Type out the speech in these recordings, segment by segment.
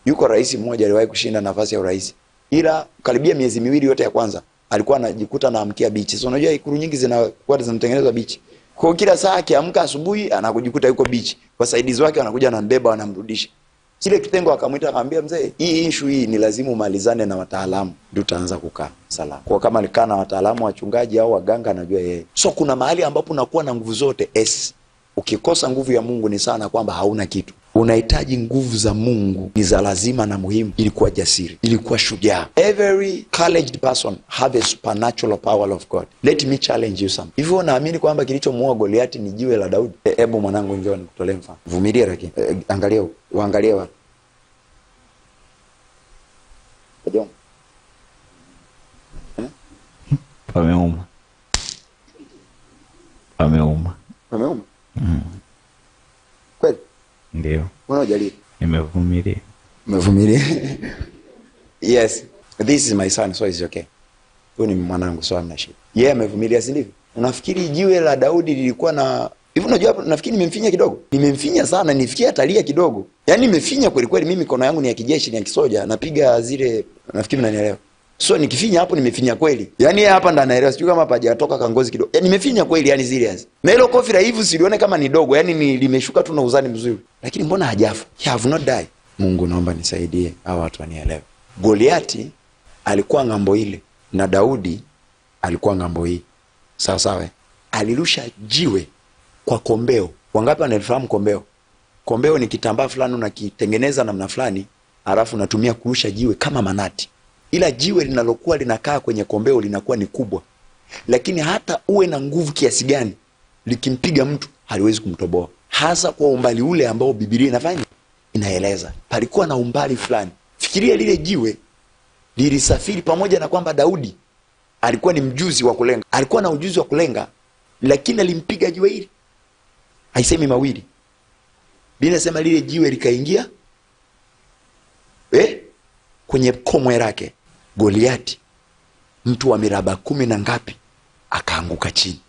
Yuko rais mmoja aliwahi kushinda nafasi ya urais, ila karibia miezi miwili yote ya kwanza alikuwa anajikuta anaamkia beach. So unajua ikulu nyingi zinatengenezwa beach. Kwa kila saa akiamka asubuhi anakujikuta yuko beach. Wasaidizi wake wanakuja wanambeba wanamrudisha. Kile kitengo akamwita akamwambia, mzee, hii issue hii ni lazima umalizane na wataalamu ndio utaanza kukaa salama. Kwa kama alikaa na wataalamu wachungaji au waganga anajua yeye. So kuna mahali ambapo unakuwa na nguvu zote. Ukikosa nguvu ya Mungu ni sana kwamba hauna kitu. Unahitaji nguvu za Mungu, ni za lazima na muhimu ili kuwa jasiri, ili kuwa shujaa. Every courageous person have a supernatural power of God. Let me challenge you some. Hivyo unaamini kwamba kilichomuua Goliati ni jiwe la Daudi? Hebu mwanangu njoo nikutolee mfano. Vumilia lakini angalia, waangalie watu. Ndio. Pameuma. Kweli? Ndio. Unajali? Nimevumilia. Umevumilia? Yes. This is my son, so it's okay. Huyu ni mwanangu, so hamna shida. Yeye amevumilia, si ndivyo? Unafikiri jiwe la Daudi lilikuwa na hivi? Unajua nafikiri nimemfinya kidogo. Nimemfinya sana, nifikia atalia kidogo. Yaani nimefinya kweli kweli. Mimi mikono yangu ni ya kijeshi, ni ya kisoja, napiga zile, nafikiri mnanielewa. So nikifinya hapo nimefinya kweli. Yaani hapa ndo anaelewa, sijui kama hapa hajatoka kangozi kidogo. Yaani nimefinya kweli, yani serious. Na hilo kofi la hivi silione kama ni dogo, yani ni limeshuka tu na uzani mzuri. Lakini mbona hajafa? He have not died. Mungu naomba nisaidie hao watu wanielewe. Goliati alikuwa ngambo ile na Daudi alikuwa ngambo hii. Sawa sawa. Alirusha jiwe kwa kombeo. Wangapi wanafahamu kombeo? Kombeo ni kitambaa fulani unakitengeneza namna fulani, alafu unatumia kurusha jiwe kama manati. Ila jiwe linalokuwa linakaa kwenye kombeo linakuwa ni kubwa. Lakini hata uwe na nguvu kiasi gani, likimpiga mtu haliwezi kumtoboa. Hasa kwa umbali ule ambao Biblia inafanya inaeleza. Palikuwa na umbali fulani. Fikiria lile jiwe lilisafiri, pamoja na kwamba Daudi alikuwa ni mjuzi wa kulenga. Alikuwa na ujuzi wa kulenga, lakini alimpiga jiwe hili. Haisemi mawili. Biblia inasema lile jiwe likaingia kwenye komwe lake. Goliati, mtu wa miraba 10 na ngapi, akaanguka chini.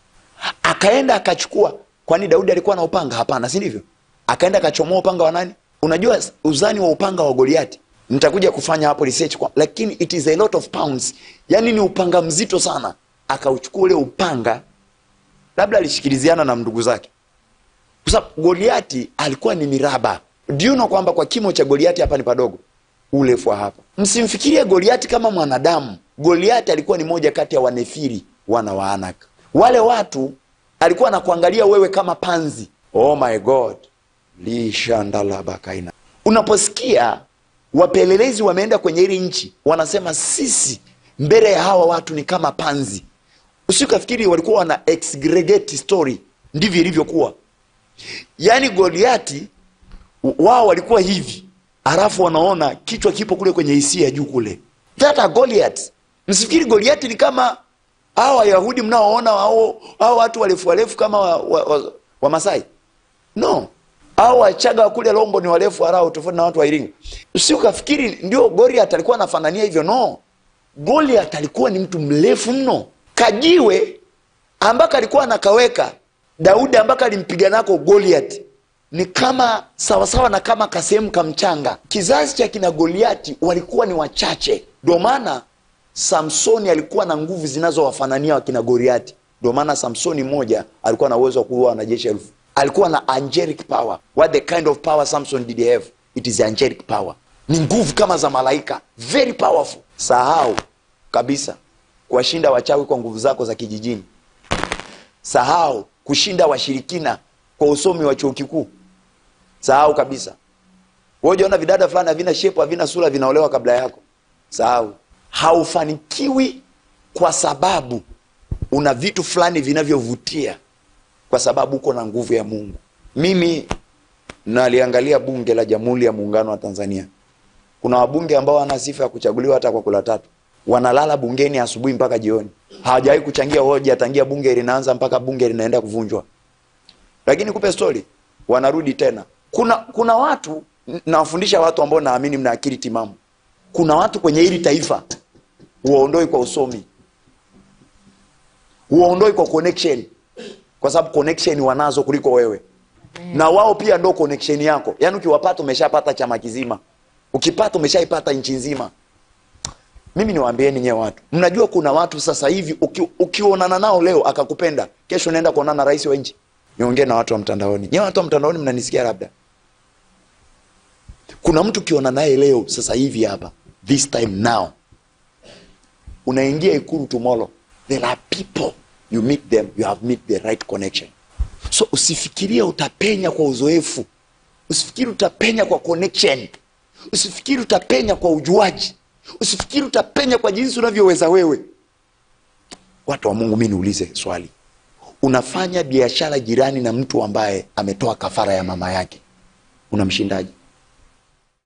Akaenda akachukua, kwani Daudi alikuwa na upanga? Hapana, si ndivyo? Akaenda akachomoa upanga wa nani? Unajua uzani wa upanga wa Goliati? Nitakuja kufanya hapo research kwa, lakini it is a lot of pounds. Yaani ni upanga mzito sana. Akauchukua ule upanga, labda alishikiliziana na ndugu zake. Kwa sababu Goliati alikuwa ni miraba. Do you know kwamba kwa kimo cha Goliati hapa ni padogo? Urefu hapa. Msimfikirie Goliati kama mwanadamu. Goliati alikuwa ni moja kati ya wanefiri, wana wa Anak. Wale watu alikuwa anakuangalia wewe kama panzi. Oh my God. Lishandala bakaina. Unaposikia wapelelezi wameenda kwenye ile nchi, wanasema sisi mbele ya hawa watu ni kama panzi. Usikafikiri walikuwa wana exaggerate story. Ndivyo ilivyokuwa. Yaani Goliati wao walikuwa hivi, alafu wanaona kichwa kipo kule kwenye hisia juu kule. That Goliath. Msifikiri Goliath ni kama hao Wayahudi mnaoona hao watu warefu kama wa Masai. No. Hao Wachaga kule Lombo ni warefu harao tofauti na watu wa Iringa. Usikafikiri ndio Goliath alikuwa anafanania hivyo, no. Goliath alikuwa ni mtu mrefu mno. Kajiwe ambaka alikuwa anakaweka Daudi ambaka alimpiga nako Goliath ni kama sawasawa na kama kasehemu kamchanga. Kizazi cha kina Goliati walikuwa ni wachache. Ndio maana Samsoni alikuwa na nguvu zinazowafanania wakina Goliati. Ndio maana Samsoni mmoja alikuwa na uwezo wa kuua wanajeshi 1000. Alikuwa na angelic power. What the kind of power Samson did he have? It is angelic power. Ni nguvu kama za malaika. Very powerful. Sahau kabisa kuwashinda wachawi kwa nguvu zako za kijijini. Sahau kushinda washirikina kwa usomi wa chuo kikuu. Sahau kabisa. Wewe unaona vidada fulani havina shape, havina sura, vinaolewa kabla yako. Sahau. Haufanikiwi kwa sababu una vitu fulani vinavyovutia, kwa sababu uko na nguvu ya Mungu. Mimi naliangalia bunge la Jamhuri ya Muungano wa Tanzania. Kuna wabunge ambao wana sifa ya kuchaguliwa hata kwa kula tatu. Wanalala bungeni asubuhi mpaka jioni. Hawajawahi kuchangia hoja tangia bunge linaanza mpaka bunge linaenda kuvunjwa. Lakini kupe story, wanarudi tena. Kuna watu, nawafundisha watu ambao naamini mna akili timamu. Kuna watu kwenye hili taifa huwaondoi kwa usomi, huwaondoi kwa connection, kwa sababu connection wanazo kuliko wewe. Na wao pia ndo connection yako. Yaani ukiwapata umeshapata chama kizima. Ukipata umeshaipata nchi nzima. Mimi niwaambieni nyewe watu, mnajua kuna watu sasa hivi ukionana nao leo akakupenda, kesho naenda kuonana na rais wa nchi. Niongee na watu wa mtandaoni. Nyewe watu wa mtandaoni mnanisikia labda. Kuna mtu ukiona naye leo sasa hivi hapa, this time now, unaingia Ikulu tomorrow, there are people you meet them, you have met the right connection. So usifikiria utapenya kwa uzoefu, usifikiri utapenya kwa connection, usifikiri utapenya kwa ujuaji, usifikiri utapenya kwa jinsi unavyoweza wewe. Watu wa Mungu, mimi niulize swali, unafanya biashara jirani na mtu ambaye ametoa kafara ya mama yake, unamshindaje?